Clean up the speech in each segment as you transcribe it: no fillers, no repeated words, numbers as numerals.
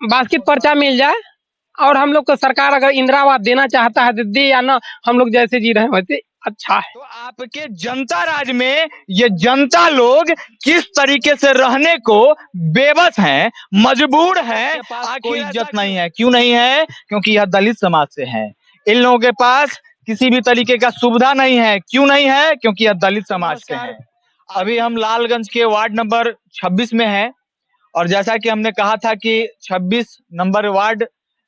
Basket पर्चा मिल जाए और हम लोग को सरकार अगर इंदिरा आवास देना चाहता है तो दे, या ना हम लोग जैसे जी रहे हैं वैसे अच्छा है। तो आपके जनता राज में ये जनता लोग किस तरीके से रहने को बेबस हैं, मजबूर हैं, कोई इज्जत नहीं है। क्यों नहीं है? क्योंकि यह दलित समाज से है। इन लोगों के पास किसी भी तरीके का सुविधा नहीं है। क्यों नहीं है? क्योंकि यह दलित समाज के हैं। अभी हम लालगंज के वार्ड नंबर 26 में हैं और जैसा कि हमने कहा था कि 26 नंबर वार्ड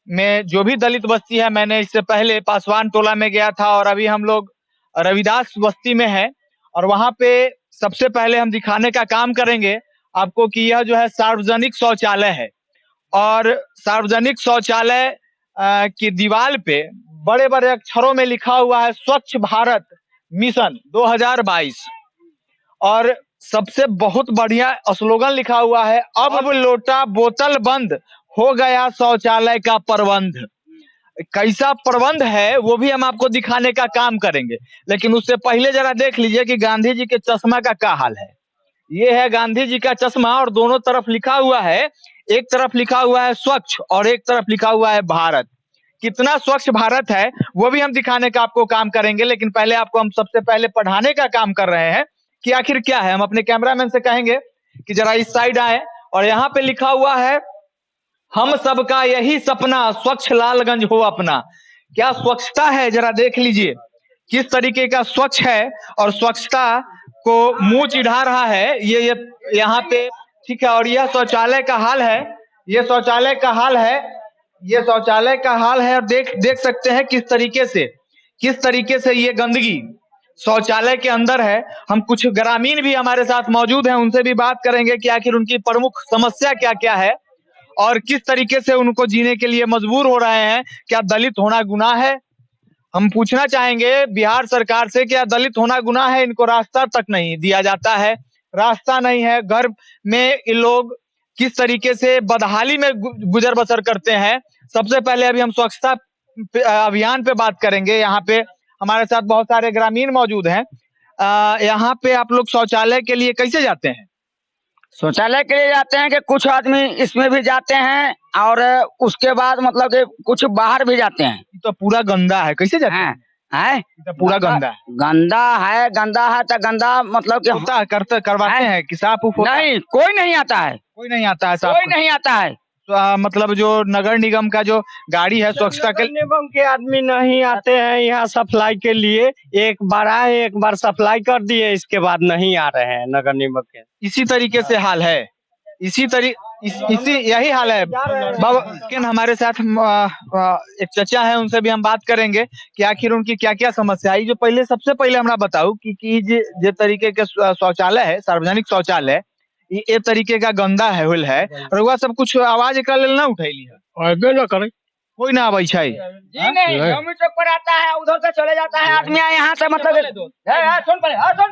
में जो भी दलित बस्ती है, मैंने इससे पहले पासवान टोला में गया था और अभी हम लोग रविदास बस्ती में है और वहां पे सबसे पहले हम दिखाने का काम करेंगे आपको कि यह जो है सार्वजनिक शौचालय है और सार्वजनिक शौचालय की दीवार पे बड़े बड़े अक्षरों में लिखा हुआ है स्वच्छ भारत मिशन 2022 और सबसे बहुत बढ़िया स्लोगन लिखा हुआ है अब लोटा बोतल बंद हो गया शौचालय का प्रबंध। कैसा प्रबंध है वो भी हम आपको दिखाने का काम करेंगे, लेकिन उससे पहले जरा देख लीजिए कि गांधी जी के चश्मा का क्या हाल है। ये है गांधी जी का चश्मा और दोनों तरफ लिखा हुआ है, एक तरफ लिखा हुआ है स्वच्छ और एक तरफ लिखा हुआ है भारत। कितना स्वच्छ भारत है वो भी हम दिखाने का आपको काम करेंगे, लेकिन पहले आपको हम सबसे पहले पढ़ाने का काम कर रहे हैं कि आखिर क्या है। हम अपने कैमरामैन से कहेंगे कि जरा इस साइड आए और यहाँ पे लिखा हुआ है हम सबका यही सपना स्वच्छ लालगंज हो अपना। क्या स्वच्छता है जरा देख लीजिए किस तरीके का स्वच्छ है और स्वच्छता को मुंह चिढ़ा रहा है ये यहाँ पे, ठीक है। और यह शौचालय का हाल है, ये शौचालय का हाल है, ये शौचालय का हाल है और देख सकते हैं किस तरीके से ये गंदगी शौचालय के अंदर है। हम कुछ ग्रामीण भी हमारे साथ मौजूद हैं, उनसे भी बात करेंगे कि आखिर उनकी प्रमुख समस्या क्या क्या है और किस तरीके से उनको जीने के लिए मजबूर हो रहे हैं। क्या दलित होना गुनाह है? हम पूछना चाहेंगे बिहार सरकार से, क्या दलित होना गुनाह है? इनको रास्ता तक नहीं दिया जाता है, रास्ता नहीं है। घर में ये लोग किस तरीके से बदहाली में गुजर बसर करते हैं। सबसे पहले अभी हम स्वच्छता अभियान पे बात करेंगे। यहाँ पे हमारे साथ बहुत सारे ग्रामीण मौजूद हैं। यहाँ पे आप लोग शौचालय के लिए कैसे जाते हैं? शौचालय के लिए जाते हैं कि कुछ आदमी इसमें भी जाते हैं और उसके बाद मतलब कि कुछ बाहर भी जाते हैं। तो पूरा गंदा है, कैसे जाते हैं? है तो पूरा गंदा है, गंदा है तो गंदा मतलब कि होता करते करवाते हैं कि साफ उफ नहीं, कोई नहीं आता है, कोई नहीं आता है, कोई नहीं आता है। तो मतलब जो नगर निगम का जो गाड़ी है स्वच्छता के निगम के आदमी नहीं आते हैं यहाँ सप्लाई के लिए। एक बार आए, एक बार सप्लाई कर दिए, इसके बाद नहीं आ रहे हैं नगर निगम के। इसी तरीके से हाल है, इसी यही हाल है। लेकिन हमारे साथ एक चचा है, उनसे भी हम बात करेंगे कि आखिर उनकी क्या क्या समस्या है। जो पहले सबसे पहले हमरा बताओ कि जे तरीके के शौचालय है, सार्वजनिक शौचालय ये तरीके का गंदा है होल है और वह सब कुछ आवाज एक ना उठैली है, अबे ना करे, कोई ना आवे छै जी नहीं, नवमी चौक पर आता है, उधर से चले जाता है आदमी यहाँ से मतलब सुन पहले, सुन।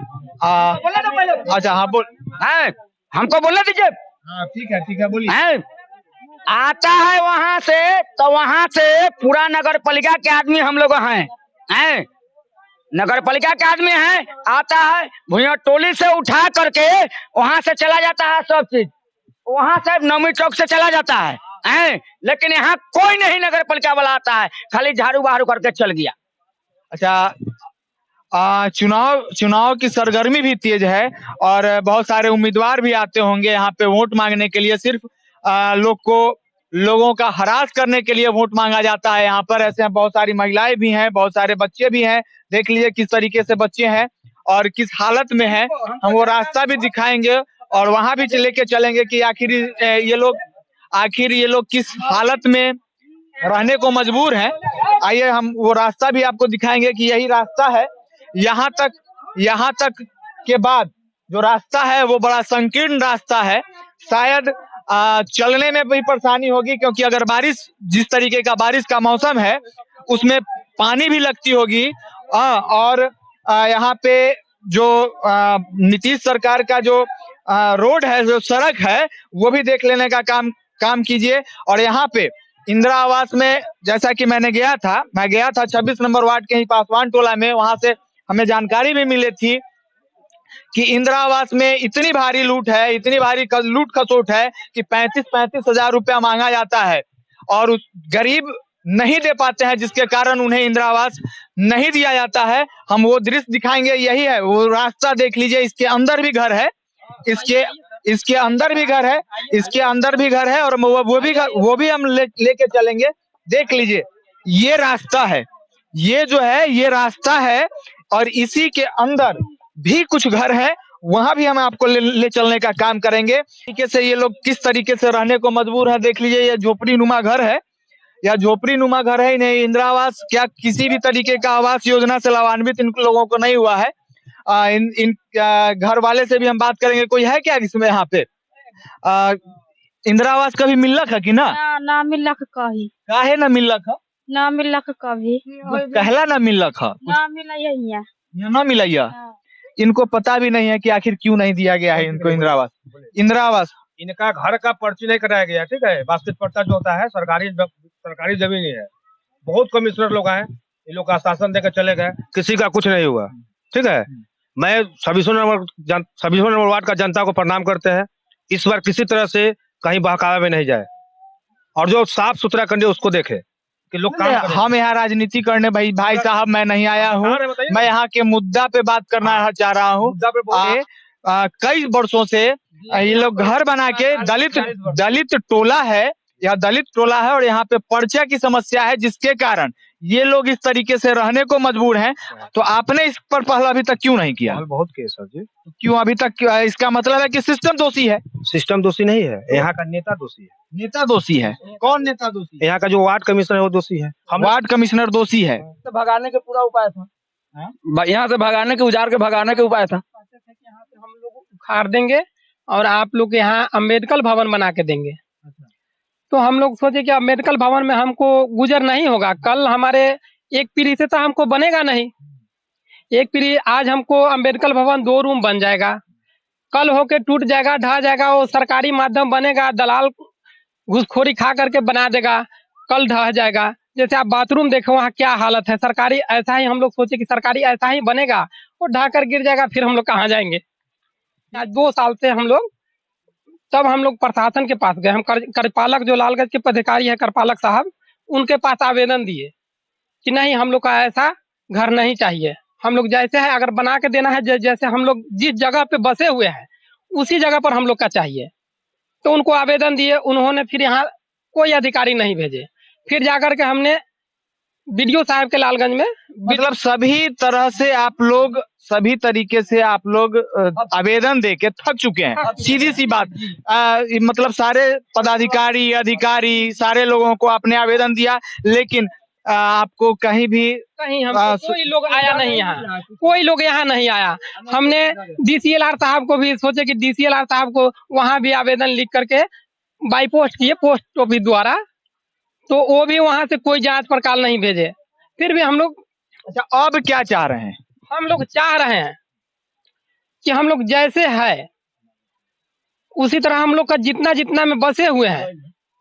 अच्छा हाँ बोल, हमको बोलने दीजिए। ठीक है बोलिए। आता है वहां से, तो वहां से पूरा नगर पालिका के आदमी हम लोग हैं, नगर पालिका के आदमी हैं, आता है भुइया टोली से उठा करके वहां से चला जाता है सब चीज, वहां से नवमी चौक से चला जाता है, लेकिन यहाँ कोई नहीं नगर पालिका वाला आता है, खाली झाड़ू बहारू करके चल गया। अच्छा, चुनाव की सरगर्मी भी तेज है और बहुत सारे उम्मीदवार भी आते होंगे यहाँ पे वोट मांगने के लिए। सिर्फ लोगों का हरास करने के लिए वोट मांगा जाता है यहाँ पर। ऐसे बहुत सारी महिलाएं भी हैं, बहुत सारे बच्चे भी हैं। देख लीजिए किस तरीके से बच्चे हैं और किस हालत में हैं। हम वो रास्ता भी दिखाएंगे और वहां भी लेके चलेंगे कि आखिर ये लोग किस हालत में रहने को मजबूर हैं। आइए हम वो रास्ता भी आपको दिखाएंगे कि यही रास्ता है। यहाँ तक के बाद जो रास्ता है वो बड़ा संकीर्ण रास्ता है। शायद चलने में भी परेशानी होगी, क्योंकि अगर जिस तरीके का बारिश का मौसम है उसमें पानी भी लगती होगी। और यहाँ पे जो नीतीश सरकार का जो रोड है, जो सड़क है, वो भी देख लेने का काम कीजिए। और यहाँ पे इंदिरा आवास में जैसा कि मैं गया था 26 नंबर वार्ड के ही पासवान टोला में, वहां से हमें जानकारी भी मिली थी कि इंदिरा आवास में इतनी भारी लूट है, इतनी भारी लूट खसोट है कि 35-35 हजार रुपया मांगा जाता है और गरीब नहीं दे पाते हैं, जिसके कारण उन्हें इंदिरा आवास नहीं दिया जाता है। हम वो दृश्य दिखाएंगे, यही है वो रास्ता, देख लीजिए। इसके अंदर भी घर है, इसके अंदर भी घर है, इसके अंदर भी घर है और वो भी हम लेके चलेंगे। देख लीजिए, ये रास्ता है, ये जो है ये रास्ता है और इसी के अंदर भी कुछ घर है, वहां भी हम आपको ले चलने का काम करेंगे। तरीके से ये लोग किस तरीके से रहने को मजबूर है, देख लीजिए। ये झोपड़ी नुमा घर है, या झोपड़ी नुमा घर है, इन्हें इंदिरा आवास क्या किसी भी तरीके का आवास योजना से लाभान्वित इन लोगों को नहीं हुआ है। इन घर वाले से भी हम बात करेंगे, कोई है क्या इसमें यहाँ पे इंदिरा आवास कभी मिलक है कि ना? ना मिलक कभी, काहे ना मिलक है? ना मिलक कभी, कहला ना मिलक है, ना मिला यही है, ना मिला। इनको पता भी नहीं है कि आखिर क्यों नहीं दिया गया है इनको इंदिरा आवास। इंदिरा आवास इनका घर का पर्ची नहीं कराया गया, ठीक है। वास्तविक पर्चा जो होता है सरकारी जमीन ही है। बहुत कमिश्नर लोग आए, इन लोग का आश्वासन देकर चले गए, किसी का कुछ नहीं हुआ, ठीक है। मैं 26 नंबर वार्ड का जनता को प्रणाम करते हैं। इस बार किसी तरह से कहीं बहकावे में नहीं जाए और जो साफ सुथरा करने उसको देखे कि लोग काम करें। हम यहाँ राजनीति करने भाई साहब मैं नहीं आया हूँ, मैं यहाँ के मुद्दा पे बात करना चाह रहा हूँ। कई वर्षों से ये लोग घर बना के दलित टोला है, यह दलित टोला है और यहाँ पे पर्चा की समस्या है, जिसके कारण ये लोग इस तरीके से रहने को मजबूर हैं। तो आपने इस पर पहले अभी तक क्यों नहीं किया? बहुत केस है जी। क्यों अभी तक? इसका मतलब है कि सिस्टम दोषी है। सिस्टम दोषी नहीं है, यहाँ का नेता दोषी है। नेता दोषी है? कौन नेता दोषी? यहाँ का जो वार्ड कमिश्नर है वो दोषी है। वार्ड कमिश्नर दोषी है। भगाने के पूरा उपाय था, यहाँ से भगाने के, उजाड़ के भगाने के उपाय था। हम लोग उखाड़ देंगे और आप लोग यहाँ अम्बेडकर भवन बना के देंगे। तो हम लोग सोचे कि अम्बेडकर भवन में हमको गुजर नहीं होगा, कल हमारे एक पीढ़ी से तो हमको बनेगा नहीं। एक पीढ़ी आज हमको अम्बेडकर भवन 2 रूम बन जाएगा, कल होके टूट जाएगा, ढह जाएगा, वो सरकारी माध्यम बनेगा, दलाल घूसखोरी खा करके बना देगा, कल ढह जाएगा। जैसे आप बाथरूम देखो वहाँ क्या हालत है, सरकारी ऐसा ही हम लोग सोचे कि सरकारी ऐसा ही बनेगा और ढह कर गिर जाएगा, फिर हम लोग कहाँ जाएंगे। आज 2 साल से हम लोग, तब हम लोग प्रशासन के पास गए, हम कार्यपालक जो लालगंज के पदाधिकारी है कार्यपालक साहब, उनके पास आवेदन दिए कि नहीं हम लोग का ऐसा घर नहीं चाहिए, हम लोग जैसे है अगर बना के देना है, जैसे हम लोग जिस जगह पे बसे हुए हैं उसी जगह पर हम लोग का चाहिए। तो उनको आवेदन दिए, उन्होंने फिर यहाँ कोई अधिकारी नहीं भेजे। फिर जाकर के हमने बीडीओ साहब के लालगंज में, मतलब सभी तरह से आप लोग, सभी तरीके से आप लोग आवेदन देके थक चुके हैं। सीधी सी बात, मतलब सारे पदाधिकारी अधिकारी सारे लोगों को आपने आवेदन दिया, लेकिन आपको कहीं कोई लोग आया नहीं, यहाँ कोई लोग यहाँ नहीं आया। हमने डीसीएलआर साहब को भी सोचे कि डीसीएलआर साहब को वहाँ भी आवेदन लिख करके बाई पोस्ट किए, पोस्ट ऑफिस द्वारा, तो वो भी वहाँ से कोई जांच पड़ताल नहीं भेजे। फिर भी हम लोग, अच्छा अब क्या चाह रहे हैं? हम लोग चाह रहे हैं कि हम लोग जैसे है उसी तरह हम लोग का जितना में बसे हुए हैं,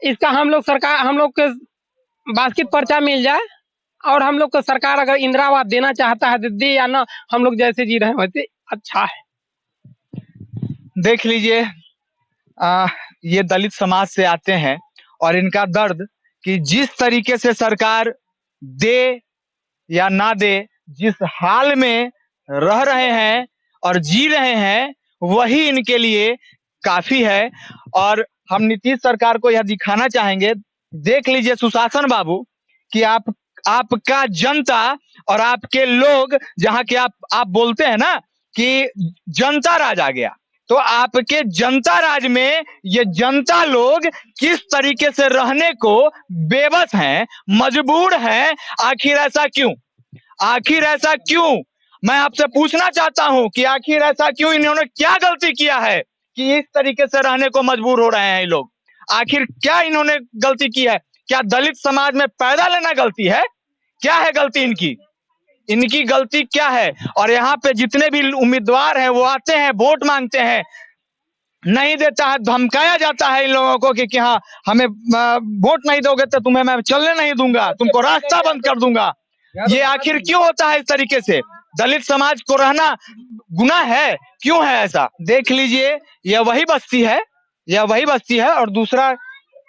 इसका हम लोग सरकार, हम लोग के वास्तविक पर्चा मिल जाए और हम लोग को सरकार अगर इंदिरा आवास देना चाहता है तो दे, या ना हम लोग जैसे जी रहे हैं वैसे अच्छा है। देख लीजिए, ये दलित समाज से आते हैं और इनका दर्द कि जिस तरीके से सरकार दे या ना दे, जिस हाल में रह रहे हैं और जी रहे हैं वही इनके लिए काफी है। और हम नीतीश सरकार को यह दिखाना चाहेंगे, देख लीजिए सुशासन बाबू, कि आपका जनता और आपके लोग, जहां के आप बोलते हैं ना कि जनता राज आ गया, तो आपके जनता राज में ये जनता लोग किस तरीके से रहने को बेबस हैं, मजबूर हैं। आखिर ऐसा क्यों? आखिर ऐसा क्यों? मैं आपसे पूछना चाहता हूं कि आखिर ऐसा क्यों? इन्होंने क्या गलती किया है कि इस तरीके से रहने को मजबूर हो रहे हैं ये लोग? आखिर क्या इन्होंने गलती की है? क्या दलित समाज में पैदा लेना गलती है? क्या है गलती इनकी? इनकी गलती क्या है? और यहाँ पे जितने भी उम्मीदवार हैं वो आते हैं, वोट मांगते हैं, नहीं देता है, धमकाया जाता है इन लोगों को कि हाँ हमें वोट नहीं दोगे तो तुम्हें मैं चलने नहीं दूंगा, तुमको रास्ता बंद कर दूंगा। ये आखिर क्यों होता है इस तरीके से? दलित समाज को रहना गुनाह है, क्यों है ऐसा? देख लीजिए, यह वही बस्ती है, यह वही बस्ती है और दूसरा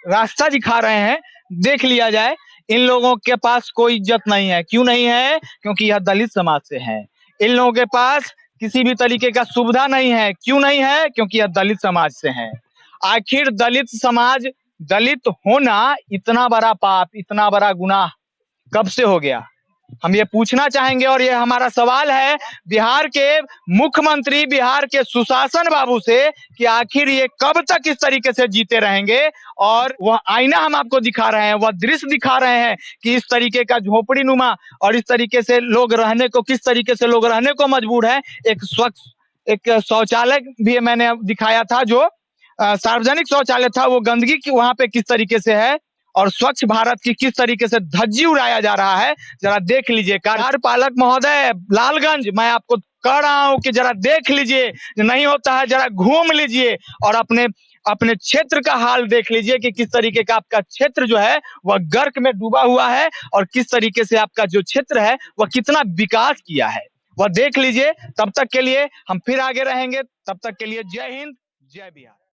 रास्ता दिखा रहे हैं। देख लिया जाए, इन लोगों के पास कोई इज्जत नहीं है। क्यों नहीं है? क्योंकि यह दलित समाज से है। इन लोगों के पास किसी भी तरीके का सुविधा नहीं है। क्यों नहीं है? क्योंकि यह दलित समाज से है। आखिर दलित समाज, दलित होना इतना बड़ा पाप, इतना बड़ा गुनाह कब से हो गया? हम ये पूछना चाहेंगे और ये हमारा सवाल है बिहार के मुख्यमंत्री, बिहार के सुशासन बाबू से कि आखिर ये कब तक इस तरीके से जीते रहेंगे। और वह आईना हम आपको दिखा रहे हैं, वह दृश्य दिखा रहे हैं कि इस तरीके का झोपड़ी नुमा और इस तरीके से लोग रहने को, किस तरीके से लोग रहने को मजबूर है। एक स्वच्छ, एक शौचालय भी मैंने दिखाया था, जो सार्वजनिक शौचालय था, वो गंदगी की वहां पे किस तरीके से है और स्वच्छ भारत की किस तरीके से धज्जी उड़ाया जा रहा है, जरा देख लीजिए। कार्यपालक महोदय लालगंज, मैं आपको कह रहा हूं कि जरा देख लीजिए, नहीं होता है जरा घूम लीजिए और अपने अपने क्षेत्र का हाल देख लीजिए कि किस तरीके का आपका क्षेत्र जो है वह गर्क में डूबा हुआ है और किस तरीके से आपका जो क्षेत्र है वह कितना विकास किया है, वह देख लीजिए। तब तक के लिए हम फिर आगे रहेंगे, तब तक के लिए जय हिंद, जय बिहार।